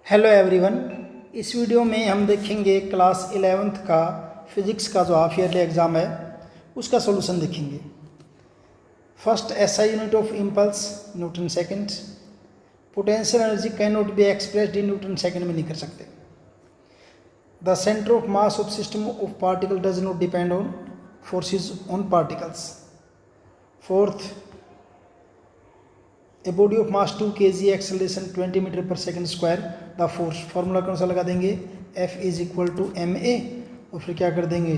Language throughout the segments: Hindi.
Hello everyone. इस वीडियो में हम देखेंगे क्लास 11th का फिज़िक्स का जो हाफ ईयरली एग्ज़ाम है उसका सॉल्यूशन देखेंगे। First SI unit of impulse newton second. Potential energy can not be expressed in newton second में नहीं कर सकते। The centre of mass of system of particle does not depend on forces on particles. Fourth, a body of mass 2 kg acceleration 20 metre per second square the force. Formula कौन सा लगा देंगे? F is equal to ma और फिर क्या कर देंगे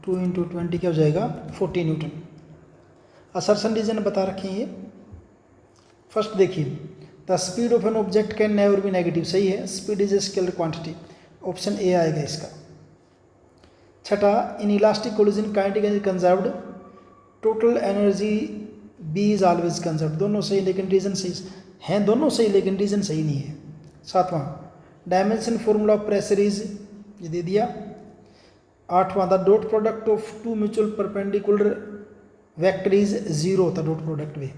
2 × 20 क्या हो जाएगा 40 न्यूटन। असर्शन रीजन बता रखे हैं ये। फर्स्ट देखिए, the speed of an object can never be negative. सही है, speed is a scalar quantity. Option A आएगा इसका। छठा, inelastic collision kinetic energy conserved, total energy B is always conserve. दोनों सही लेकिन रीजन सही हैं, दोनों सही लेकिन रीजन सही नहीं है। सातवां, dimension formula of pressure is, ये दे दिया। आठवां, the dot product of two mutual perpendicular vector is zero होता डॉट प्रोडक्ट में।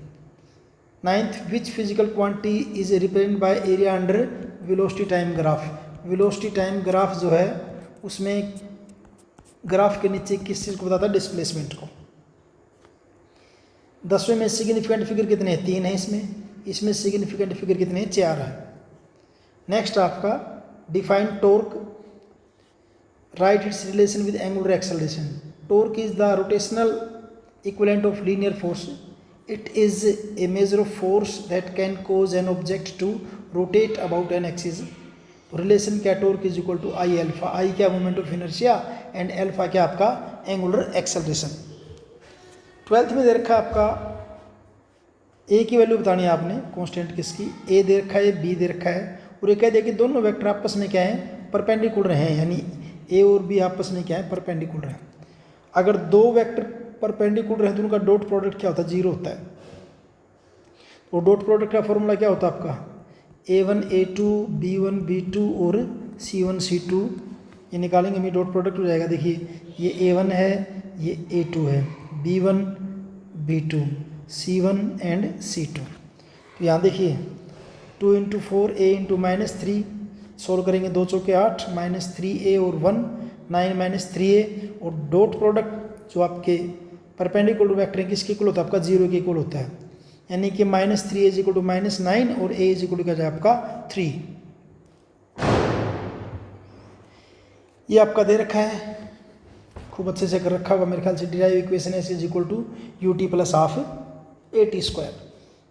Ninth, which physical quantity is represent by area under velocity time graph. Velocity time graph जो है उसमें ग्राफ के नीचे किस चीज़ को बताता है? डिस्प्लेसमेंट को। 10वें में सिग्निफिकेंट फिगर कितने हैं? 3 है इसमें सिग्निफिकेंट फिगर कितने हैं? 4 है। नेक्स्ट आपका define torque, right its relation with angular acceleration. Torque is the rotational equivalent of linear force. It is a measure of force that can cause an object to rotate about an axis. Relation क्या? Torque is equal to I alpha. I क्या? Moment of inertia and alpha क्या? आपका एंगुलर एक्सेलरेशन। 12th में दे रखा है आपका ए की वैल्यू बतानी है आपने, कांस्टेंट किसकी? ए दे रखा है, बी दे रखा है और ये कह दिया कि दोनों वेक्टर आपस में क्या है? परपेंडिकुलर हैं, यानी ए और बी आपस में क्या है? परपेंडिकुलर हैं। अगर दो वेक्टर परपेंडिकुलर हैं तो उनका डॉट प्रोडक्ट क्या होता है? 0 होता है। तो डॉट प्रोडक्ट का फॉर्मूला क्या होता है आपका? a1 a2 b1 b2 और c1 c2। ये निकालेंगे हमें डॉट प्रोडक्ट हो जाएगा। देखिए ये a1 है, ये a2 है, b1 b2 c1 and c2। तो यहाँ देखिए 2 × 4 a × -3 सोल्व करेंगे, 2 चौके 8 -3a और 1 9 -3a और डॉट प्रोडक्ट जो आपके परपेंडिकुलर वेक्टर है किसके इक्वल होता है? आपका 0 के इक्वल होता है, यानी कि -3a = -9 और a = क्या जाए आपका 3। ये आपका दे रखा है, खूब अच्छे से कर रखा होगा मेरे ख्याल से। Derive equation s is equal to ut + ½ at²।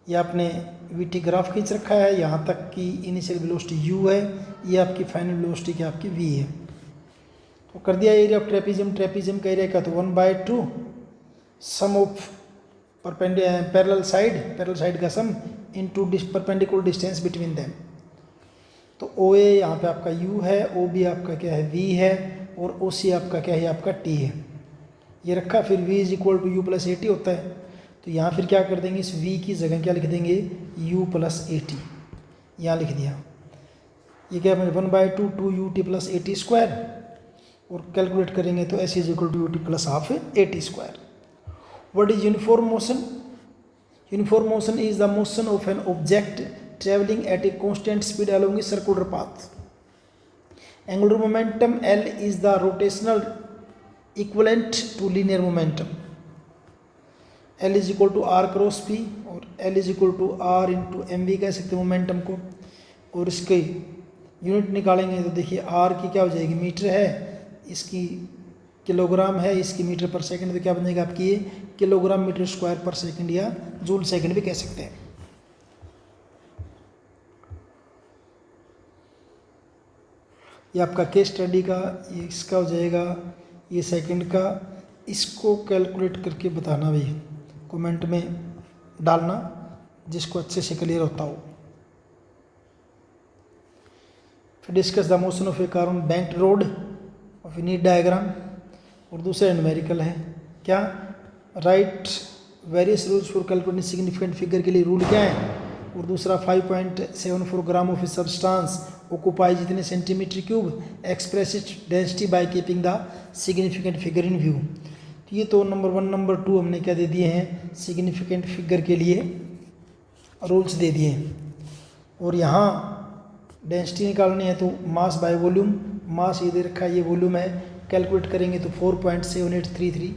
ये आपने वीटी ग्राफ खींच रखा है, यहाँ तक की इनिशियल वेलोसिटी u है, ये आपकी फाइनल वेलोसिटी क्या आपकी v है। तो कर दिया एरिया ऑफ ट्रेपीजियम। ट्रेपीजियम का एरिया क्या? तो 1/2 सम ऑफ पैरेलल साइड का sum into perpendicular distance between them. तो ओ ए यहाँ पे आपका u है, ओ बी आपका क्या है? v है और ओ सी आपका क्या है? आपका t है। ये रखा, फिर v is equal to u + at होता है। तो यहाँ फिर क्या कर देंगे? इस v की जगह क्या लिख देंगे? u + at यहाँ लिख दिया। ये क्या है? 1/2 2ut + at² और कैलकुलेट करेंगे तो s is equal to ut + ½ at²। What is uniform motion? Uniform motion is the motion of an object traveling at a constant speed along a circular path. Angular momentum L is the rotational equivalent to linear momentum. L is equal to r cross p और L is equal to r into mv कह सकते हैं मोमेंटम को। और इसके यूनिट निकालेंगे तो देखिए r की क्या हो जाएगी? मीटर है, इसकी किलोग्राम है, इसकी मीटर पर सेकंड। तो क्या बन जाएगा आपकी? ये किलोग्राम मीटर स्क्वायर पर सेकंड या जूल सेकंड भी कह सकते हैं। ये आपका केस स्टडी का ये इसका हो जाएगा, ये सेकंड का। इसको कैलकुलेट करके बताना भी, कमेंट में डालना जिसको अच्छे से क्लियर होता हो। फिर discuss the motion of a car on banked road of a neat diagram. और दूसरा न्यूमेरिकल है क्या? Right various rules for calculating significant figure के लिए रूल क्या है? और दूसरा 5.74 gram of a substance occupy जितने centimetre cube express its density by keeping the significant figure in view. तो ये तो नंबर 1 नंबर 2 हमने क्या दे दिए हैं? सिग्निफिकेंट फिगर के लिए रूल्स दे दिए हैं। और यहाँ डेंसिटी निकालनी है तो मास बाय वॉल्यूम, मास ये दे रखा है, ये वॉल्यूम है, कैलकुलेट करेंगे तो 4.7833।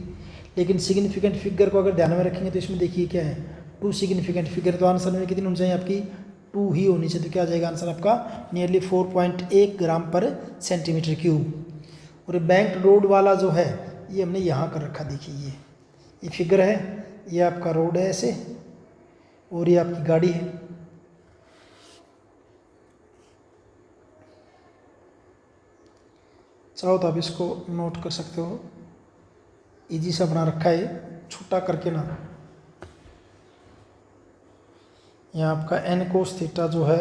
लेकिन सिग्निफिकेंट फिगर को अगर ध्यान में रखेंगे तो इसमें देखिए क्या है, 2 सिग्निफिकेंट फिगर, तो आंसर में कितनी होनी चाहिए आपकी, 2 ही होनी चाहिए। तो क्या आ जाएगा आंसर आपका, नियरली 4.1 ग्राम पर सेंटीमीटर क्यूब। और बैंक रोड वाला जो है ये हमने यहाँ कर रखा, देखिए ये फिगर है, ये आपका रोड है ऐसे, और ये आपकी गाड़ी है। चाहो तो आप इसको नोट कर सकते हो, इजी सा बना रखा है, छोटा करके ना। यहाँ आपका एन कोस थीटा जो है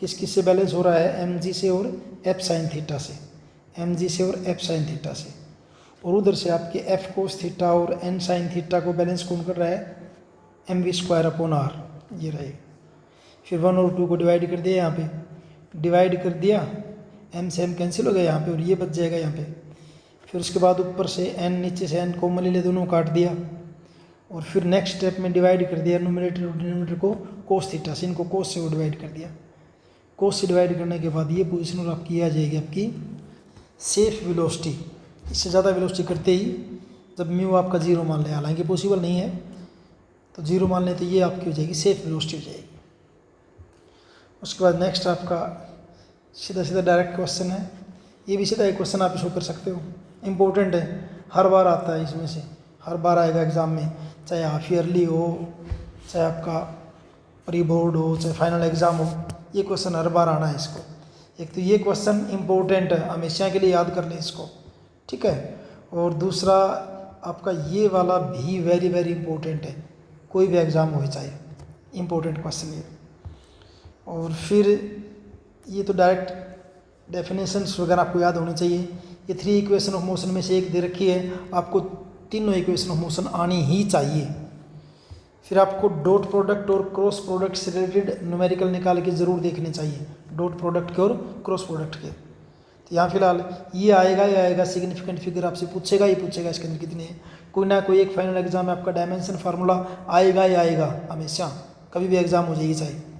किस किस से बैलेंस हो रहा है, एम जी से और एफ साइन थीटा से, एम जी से और एफ साइन थीटा से। और उधर से आपके एफ कोस थीटा और एन साइन थीटा को बैलेंस कौन कर रहा है, m v square upon r, ये रहेगा। फिर 1 और 2 को डिवाइड कर दिया, यहाँ पे डिवाइड कर दिया, एम से एम कैंसिल हो गया यहाँ पे, और ये बच जाएगा यहाँ पे। फिर उसके बाद ऊपर से एन, नीचे से एन कॉमन ले लिया, दोनों काट दिया, और फिर नेक्स्ट स्टेप में डिवाइड कर दिया न्यूमरेटर और डिनोमिनेटर को कोस थीटा से, इनको कोस से डिवाइड कर दिया। कोस से डिवाइड करने के बाद ये पोजीशन और आपकी आ जाएगी आपकी सेफ वेलोसिटी। इससे ज़्यादा वेलोसिटी करते ही जब म्यू आपका 0 मान लें, हालांकि पॉसिबल नहीं है, तो 0 मान लें तो ये आपकी हो जाएगी सेफ वेलोसिटी हो जाएगी। उसके बाद नेक्स्ट आपका सीधा सीधा डायरेक्ट क्वेश्चन है, ये भी सीधा एक क्वेश्चन आप इसको कर सकते हो, इम्पोर्टेंट है, हर बार आता है, इसमें से हर बार आएगा एग्ज़ाम में, चाहे हाफ ईयरली हो, चाहे आपका प्री बोर्ड हो, चाहे फाइनल एग्ज़ाम हो, ये क्वेश्चन हर बार आना है इसको। एक तो ये क्वेश्चन इम्पोर्टेंट है, हमेशा के लिए याद कर लें इसको, ठीक है। और दूसरा आपका ये वाला भी वेरी वेरी इंपॉर्टेंट है, कोई भी एग्ज़ाम हो चाहे, इम्पोर्टेंट क्वेश्चन ये। और फिर ये तो डायरेक्ट डेफिनेशंस वगैरह आपको याद होनी चाहिए। ये 3 इक्वेशन ऑफ मोशन में से एक दे रखी है, आपको तीनों इक्वेशन ऑफ मोशन आनी ही चाहिए। फिर आपको डॉट प्रोडक्ट और क्रॉस प्रोडक्ट से रिलेटेड न्यूमेरिकल निकाल के ज़रूर देखने चाहिए, डॉट प्रोडक्ट के और क्रॉस प्रोडक्ट के। तो यहाँ फिलहाल ये आएगा ही आएगा, सिग्निफिकेंट फिगर आपसे पूछेगा ही पूछेगा, इसके अंदर कितने हैं, कोई ना कोई एक फाइनल एग्जाम में आपका डायमेंशन फार्मूला आएगा ही आएगा, हमेशा कभी भी एग्जाम हो जाएगी चाहे।